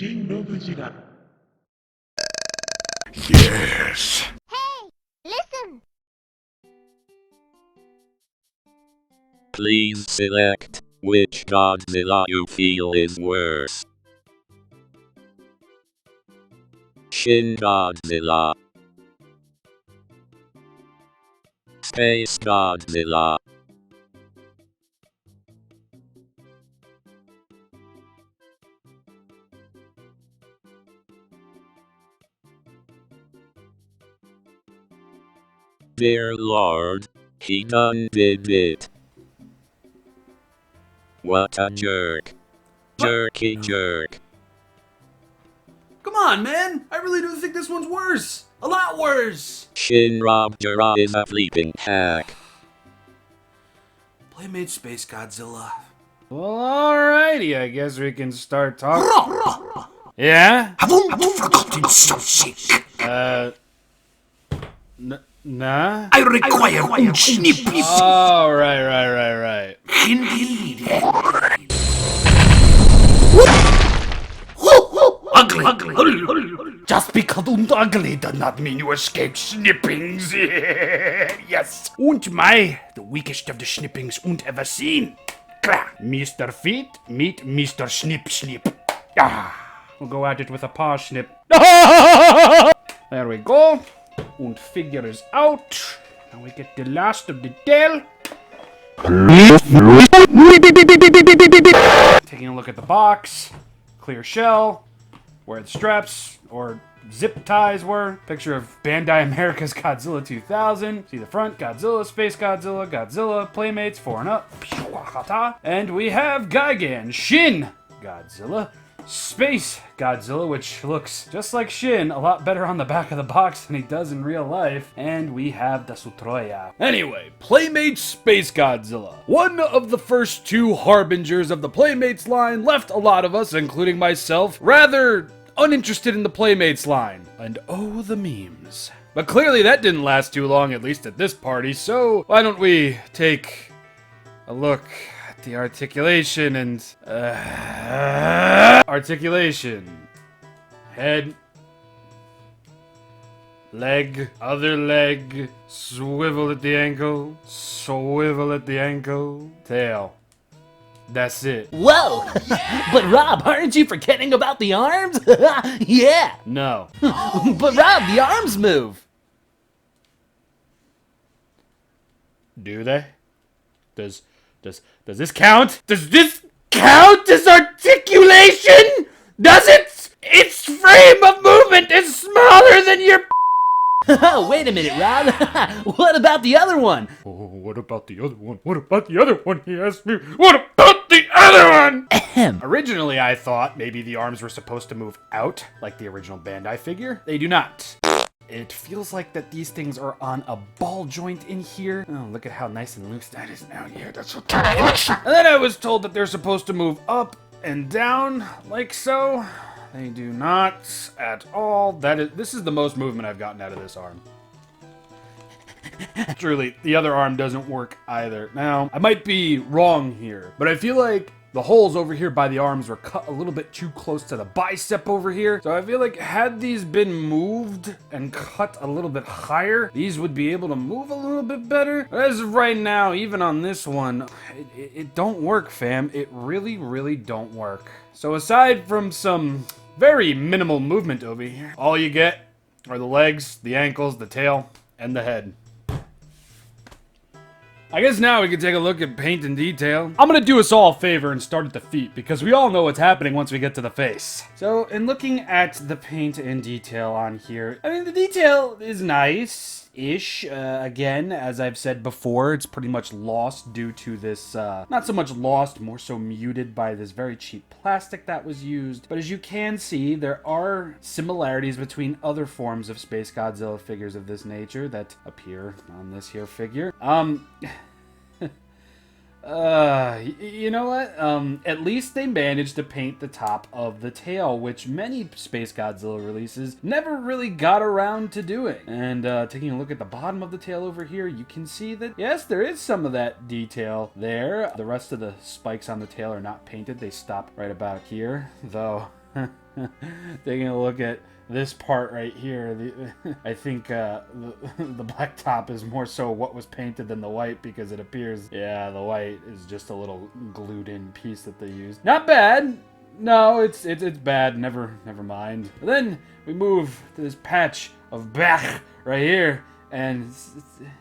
ShinRobjira. Yes. Hey, listen! Please select which Godzilla you feel is worse. ShinRobjira, SpaceGodzilla, Dear Lord, he done did it. What a jerk. Jerky jerk. Come on, man! I really do think this one's worse! A lot worse! ShinRobjira is a fleeping hack. Playmates SpaceGodzilla. Well, alrighty, I guess we can start talking. Yeah? Haven't you forgotten something? Nah? I require un snippy. Oh, right. Ugly. Just because und ugly does not mean you escape snippings. Yes. Und the weakest of the snippings und ever seen. Klar. Mr. Feet meet Mr. Snip Snip. Ah. We'll go at it with a paw snip. There we go. And figure is out. Now we get the last of the tail. Taking a look at the box. Clear shell. Where the straps or zip ties were. Picture of Bandai America's Godzilla 2000. See the front, Godzilla, SpaceGodzilla, Godzilla, Playmates, 4 and up. And we have Gigan, Shin Godzilla, Space Godzilla, which looks just like Shin, a lot better on the back of the box than he does in real life. And we have the Sutroya. Anyway, Playmates Space Godzilla. One of the first two harbingers of the Playmates line left a lot of us, including myself, rather uninterested in the Playmates line. And oh, the memes. But clearly that didn't last too long, at least at this party, so why don't we take a look at the articulation and... articulation. Head. Leg. Other leg. Swivel at the ankle. Swivel at the ankle. Tail. That's it. Whoa! But Rob, aren't you forgetting about the arms? Yeah! No. But Rob, the arms move! Do they? Does this count? Does this count as articulation? Does it? Its frame of movement is smaller than your... Oh, wait a minute, Rob. What about the other one? Oh, what about the other one? What about the other one? He asked me. What about the other one? Originally, I thought maybe the arms were supposed to move out, like the original Bandai figure. They do not. It feels like that these things are on a ball joint in here. Oh, look at how nice and loose that is now. Yeah, that's so tight. And then I was told that they're supposed to move up and down, like so. They do not at all. This is the most movement I've gotten out of this arm. Truly, the other arm doesn't work either. Now, I might be wrong here, but I feel like the holes over here by the arms were cut a little bit too close to the bicep over here. So I feel like had these been moved and cut a little bit higher, these would be able to move a little bit better. But as of right now, even on this one, it don't work, fam. It really, really don't work. So aside from some very minimal movement over here, all you get are the legs, the ankles, the tail, and the head. I guess now we can take a look at paint and detail. I'm gonna do us all a favor and start at the feet, because we all know what's happening once we get to the face. So, in looking at the paint and detail on here, I mean, the detail is nice-ish. Again, as I've said before, it's pretty much lost due to this, not so much lost, more so muted by this very cheap plastic that was used. But as you can see, there are similarities between other forms of SpaceGodzilla figures of this nature that appear on this here figure. You know what? At least they managed to paint the top of the tail, which many SpaceGodzilla releases never really got around to doing. And taking a look at the bottom of the tail over here, you can see that, yes, there is some of that detail there. The rest of the spikes on the tail are not painted. They stop right about here, though. Taking a look at this part right here, I think the black top is more so what was painted than the white, because it appears, yeah, the white is just a little glued in piece that they used. Not bad. No, it's bad. Never mind. But then we move to this patch of black right here. And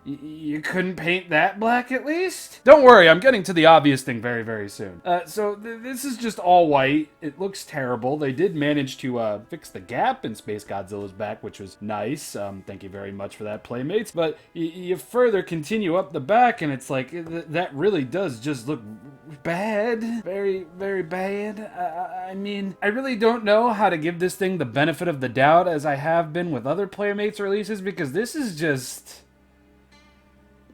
you couldn't paint that black at least? Don't worry, I'm getting to the obvious thing very, very soon. So this is just all white. It looks terrible. They did manage to fix the gap in SpaceGodzilla's back, which was nice. Thank you very much for that, Playmates. But you further continue up the back, and it's like, that really does just look bad. Very, very bad. I mean, I really don't know how to give this thing the benefit of the doubt as I have been with other Playmates releases, because this is just...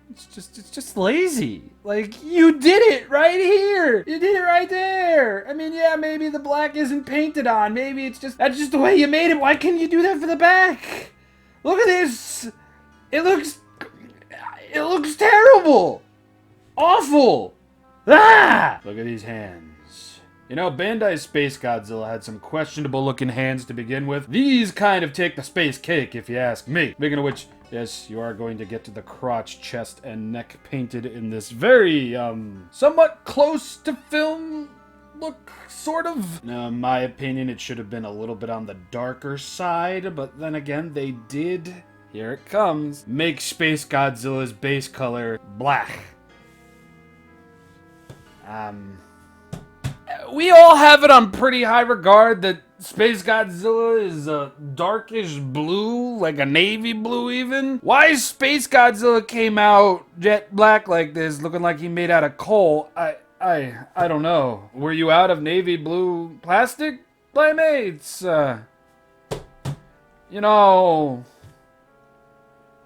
It's just lazy. Like, you did it right here. You did it right there. I mean, yeah, maybe the black isn't painted on. Maybe it's just, that's just the way you made it. Why can't you do that for the back? Look at this. It looks terrible. Awful. Ah! Look at these hands. You know, Bandai's SpaceGodzilla had some questionable looking hands to begin with. These kind of take the space cake, if you ask me. Speaking of which, yes, you are going to get to the crotch, chest, and neck painted in this very, somewhat close to film look, sort of. Now, in my opinion, it should have been a little bit on the darker side, but then again, they did, here it comes, make SpaceGodzilla's base color black. We all have it on pretty high regard that SpaceGodzilla is a darkish blue, like a navy blue even. Why SpaceGodzilla came out jet black like this, looking like he made out of coal, I don't know. Were you out of navy blue plastic, Playmates? You know...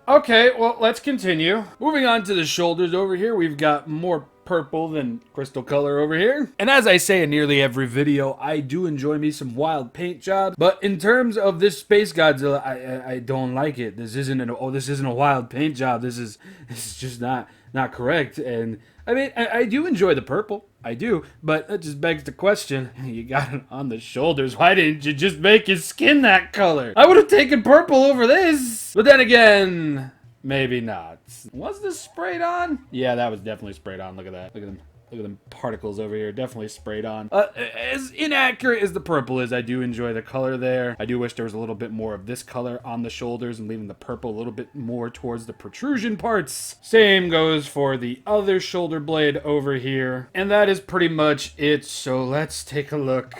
Okay, well, let's continue. Moving on to the shoulders over here, we've got more purple than crystal color over here. And as I say in nearly every video, I do enjoy me some wild paint jobs, but in terms of this SpaceGodzilla, I don't like it. This isn't a wild paint job. This is just not correct. And I mean, I do enjoy the purple. I do, but that just begs the question, you got it on the shoulders, why didn't you just make his skin that color? I would have taken purple over this. But then again, maybe not. Was this sprayed on? Yeah, that was definitely sprayed on. Look at that. Look at them. Look at them particles over here. Definitely sprayed on. As inaccurate as the purple is, I do enjoy the color there. I do wish there was a little bit more of this color on the shoulders and leaving the purple a little bit more towards the protrusion parts. Same goes for the other shoulder blade over here. And that is pretty much it. So let's take a look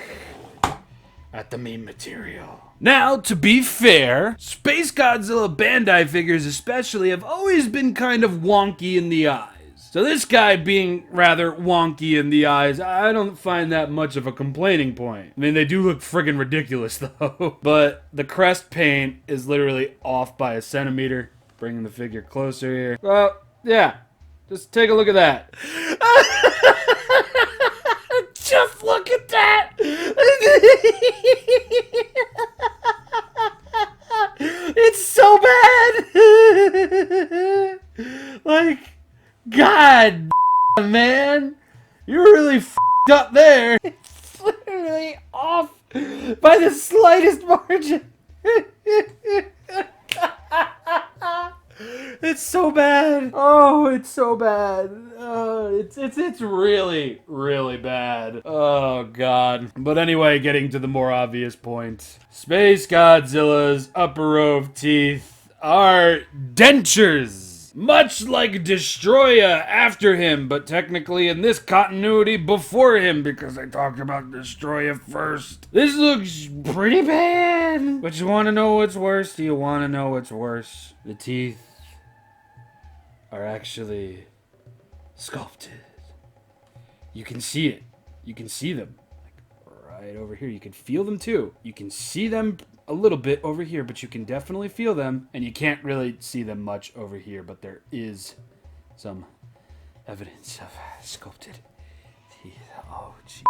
at the main material. Now, to be fair, SpaceGodzilla Bandai figures especially have always been kind of wonky in the eyes. So this guy being rather wonky in the eyes, I don't find that much of a complaining point. I mean, they do look friggin' ridiculous though. But the crest paint is literally off by a centimeter, bringing the figure closer here. Well, yeah, just take a look at that. Just look at that! It's so bad! Like, God, man, you're really f***ed up there. It's literally off by the slightest margin. It's so bad. Oh, it's so bad. It's really, really bad. Oh, God. But anyway, getting to the more obvious point. SpaceGodzilla's upper row of teeth are dentures. Much like Destroya after him, but technically in this continuity before him, because I talked about Destroya first. This looks pretty bad. But you want to know what's worse? Do you want to know what's worse? The teeth are actually sculpted. You can see it. You can see them. Like right over here. You can feel them too. You can see them a little bit over here, but you can definitely feel them, and you can't really see them much over here, but there is some evidence of sculpted teeth. Oh, gee.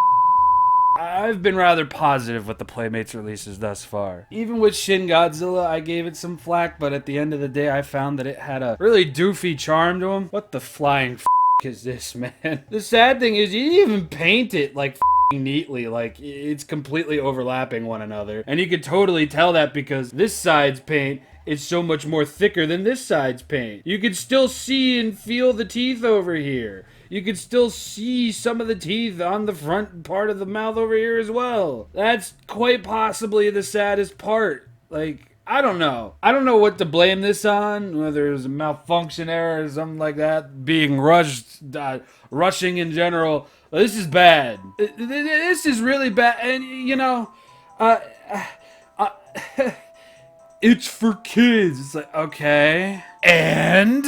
I've been rather positive with the Playmates releases thus far. Even with ShinRobjira, I gave it some flack, but at the end of the day, I found that it had a really doofy charm to them. What the flying is this, man? The sad thing is, you didn't even paint it like neatly, like it's completely overlapping one another. And you can totally tell that because this side's paint is so much more thicker than this side's paint. You can still see and feel the teeth over here. You can still see some of the teeth on the front part of the mouth over here as well. That's quite possibly the saddest part. Like, I don't know. I don't know what to blame this on, whether it was a malfunction error or something like that, being rushed, rushing in general. This is bad. This is really bad. And, you know, it's for kids. It's like, okay. And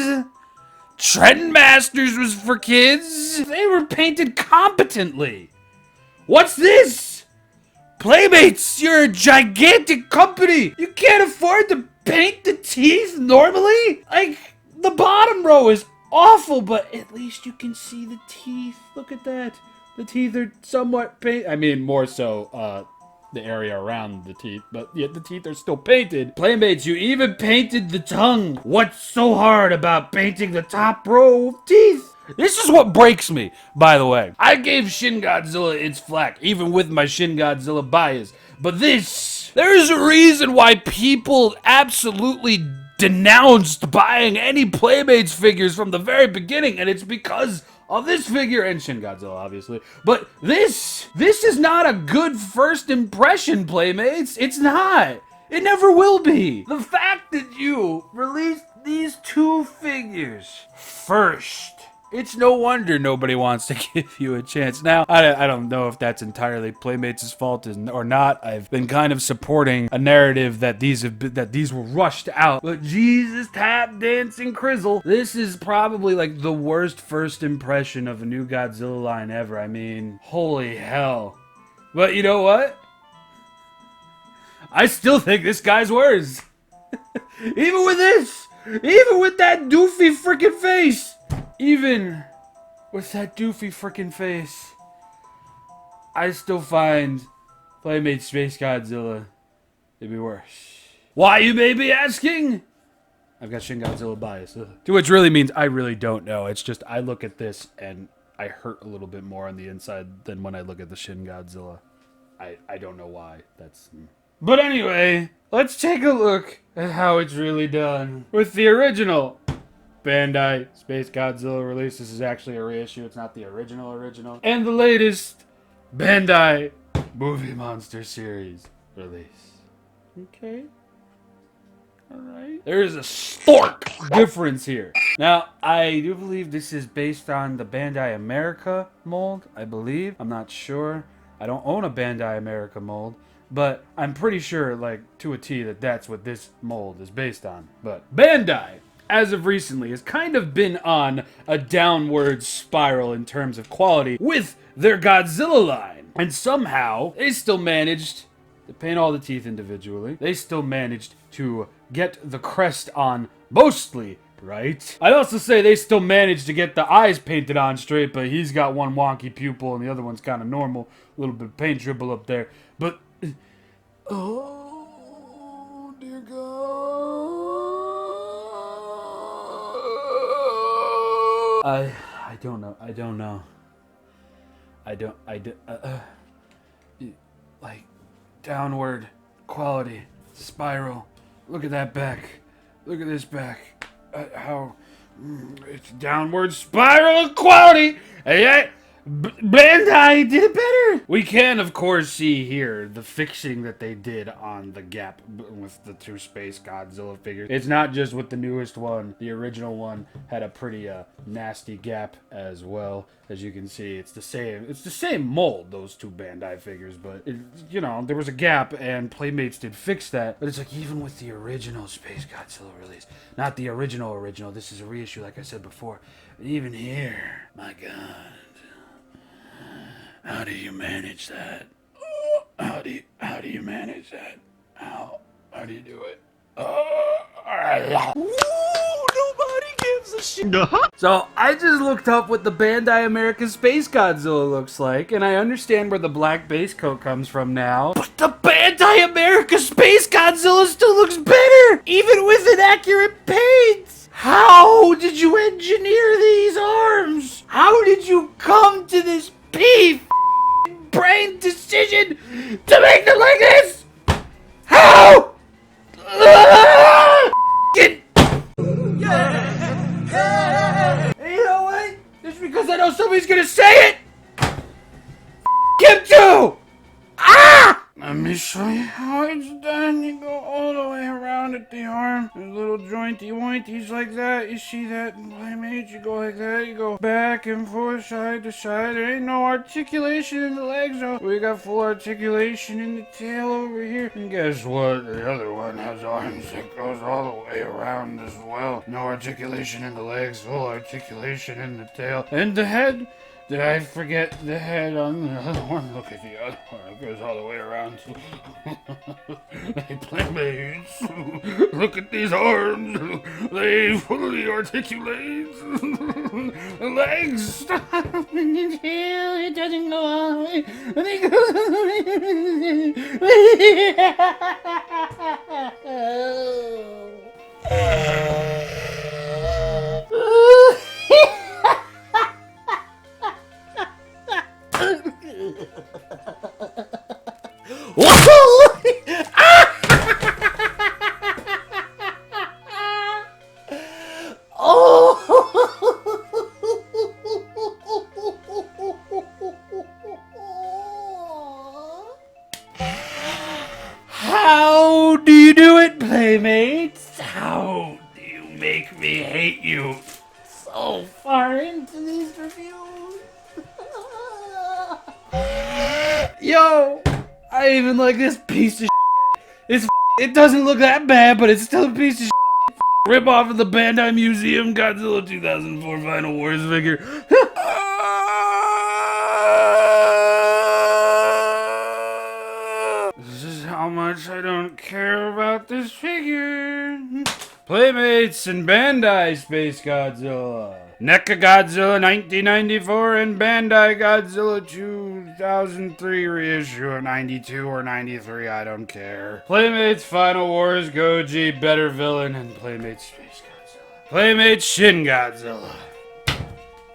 Trendmasters was for kids. They were painted competently. What's this? Playmates, you're a gigantic company. You can't afford to paint the teeth normally? Like, the bottom row is awful, but at least you can see the teeth. Look at that. The teeth are somewhat painted. I mean, more so, the area around the teeth, but yet the teeth are still painted. Playmates, you even painted the tongue. What's so hard about painting the top row of teeth? This is what breaks me, by the way. I gave Shin Godzilla its flack, even with my Shin Godzilla bias. But this, there's a reason why people absolutely denounced buying any Playmates figures from the very beginning, and it's because of this figure, and Shin Godzilla, obviously. But this is not a good first impression, Playmates. It's not. It never will be. The fact that you released these two figures first, it's no wonder nobody wants to give you a chance. Now, I don't know if that's entirely Playmates' fault or not. I've been kind of supporting a narrative that these were rushed out. But Jesus, tap dancing Crizzle, this is probably like the worst first impression of a new Godzilla line ever. I mean, holy hell. But you know what? I still think this guy's worse. Even with this, even with that doofy freaking face. Even with that doofy freaking face, I still find Playmates SpaceGodzilla to be worse. Why, you may be asking? I've got Shin Godzilla bias. Which really means I really don't know. It's just I look at this and I hurt a little bit more on the inside than when I look at the Shin Godzilla. I don't know why. But anyway, let's take a look at how it's really done with the original Bandai SpaceGodzilla release. This is actually a reissue. It's not the original. And the latest Bandai Movie Monster Series release. Okay. Alright. There is a stark difference here. Now, I do believe this is based on the Bandai America mold, I believe. I'm not sure. I don't own a Bandai America mold, but I'm pretty sure, like, to a T, that that's what this mold is based on. But Bandai, as of recently, has kind of been on a downward spiral in terms of quality with their Godzilla line. And somehow, they still managed to paint all the teeth individually. They still managed to get the crest on mostly right. I'd also say they still managed to get the eyes painted on straight, but he's got one wonky pupil and the other one's kind of normal. A little bit of paint dribble up there. But, oh, dear God. I don't know. Like, downward quality spiral. Look at that back. Look at this back. It's downward spiral quality. And yet, Bandai did it better. We can, of course, see here the fixing that they did on the gap with the two SpaceGodzilla figures. It's not just with the newest one. The original one had a pretty nasty gap as well. As you can see, it's the same mold, those two Bandai figures, but you know, there was a gap and Playmates did fix that. But it's like, even with the original SpaceGodzilla release, not the original, this is a reissue like I said before. But even here, my God. How do you manage that? How do you manage that? How do you do it? Nobody gives a shit. So I just looked up what the Bandai America SpaceGodzilla looks like, and I understand where the black base coat comes from now. But the Bandai America SpaceGodzilla still looks better, even with inaccurate paint. How did you engineer these arms? How did you come to this brain chicken to make them like this? How? Chicken. And you know what? Just because I know somebody's gonna say it, him too. Ah! Let me show you how it's done. You go all the way around at the arm. There's little jointy wointies like that. You see that in Playmates? You go like that. You go back and forth, side to side. There ain't no articulation in the legs, though. We got full articulation in the tail over here. And guess what? The other one has arms that goes all the way around as well. No articulation in the legs, full articulation in the tail. And the head. Did I forget the head on the other one? Look at the other one. It goes all the way around. Hey, Playmates. Look at these arms. They fully articulate. The legs. Stop. It doesn't go all the way. It goes all the way. How do you do it, Playmates? How do you make me hate you so far into these reviews? Yo, I even like this piece of it doesn't look that bad, but it's still a piece of rip off of the Bandai Museum Godzilla 2004 Final Wars figure. This is how much I don't care about this figure. Playmates and Bandai SpaceGodzilla. NECA Godzilla 1994 and Bandai Godzilla 2003 reissue of 92 or 93, I don't care. Playmates Final Wars Goji, better villain, and Playmates Space Godzilla. Playmates Shin Godzilla.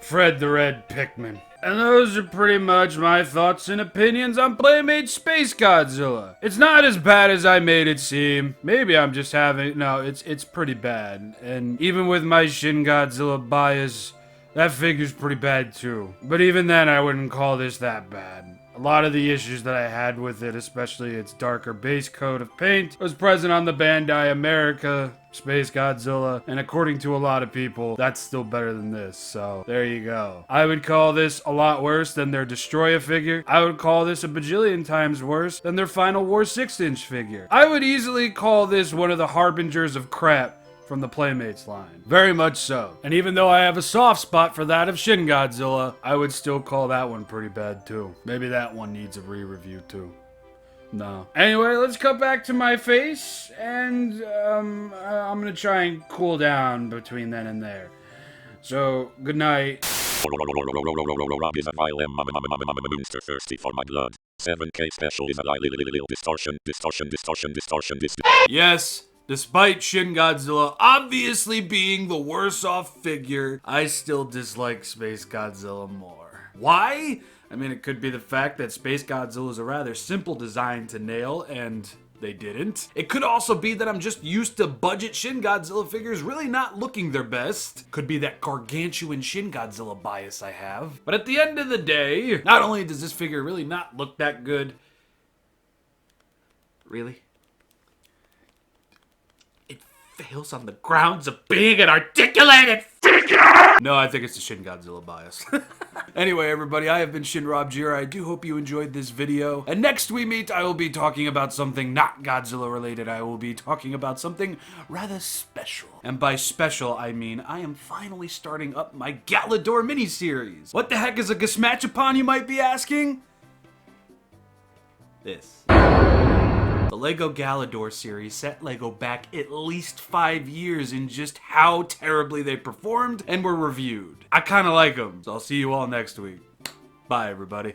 Fred the Red Pikmin. And those are pretty much my thoughts and opinions on Playmates Space Godzilla. It's not as bad as I made it seem. Maybe I'm just having... No, it's pretty bad. And even with my Shin Godzilla bias, that figure's pretty bad too. But even then, I wouldn't call this that bad. A lot of the issues that I had with it, especially its darker base coat of paint, was present on the Bandai America Space Godzilla, and according to a lot of people, that's still better than this, so there you go. I would call this a lot worse than their Destroya figure. I would call this a bajillion times worse than their Final War 6-inch figure. I would easily call this one of the harbingers of crap from the Playmates line. Very much so. And even though I have a soft spot for that of Shin Godzilla, I would still call that one pretty bad too. Maybe that one needs a re-review too. No. Anyway, let's cut back to my face, and I'm gonna try and cool down between then and there. So, good night. Rob is a vile monster thirsty for my blood. 7K special is a lıll distortion. Yes. Despite Shin Godzilla obviously being the worse off figure, I still dislike Space Godzilla more. Why? I mean, it could be the fact that Space Godzilla is a rather simple design to nail, and they didn't. It could also be that I'm just used to budget Shin Godzilla figures really not looking their best. Could be that gargantuan Shin Godzilla bias I have. But at the end of the day, not only does this figure really not look that good, really? Fails on the grounds of being an articulated figure! No, I think it's the Shin Godzilla bias. Anyway, everybody, I have been ShinRobjira. I do hope you enjoyed this video. And next we meet, I will be talking about something not Godzilla related. I will be talking about something rather special. And by special, I mean I am finally starting up my Galador miniseries. What the heck is a Gasmatchapon, you might be asking? This. The LEGO Galador series set LEGO back at least 5 years in just how terribly they performed and were reviewed. I kinda like them, so I'll see you all next week. Bye, everybody.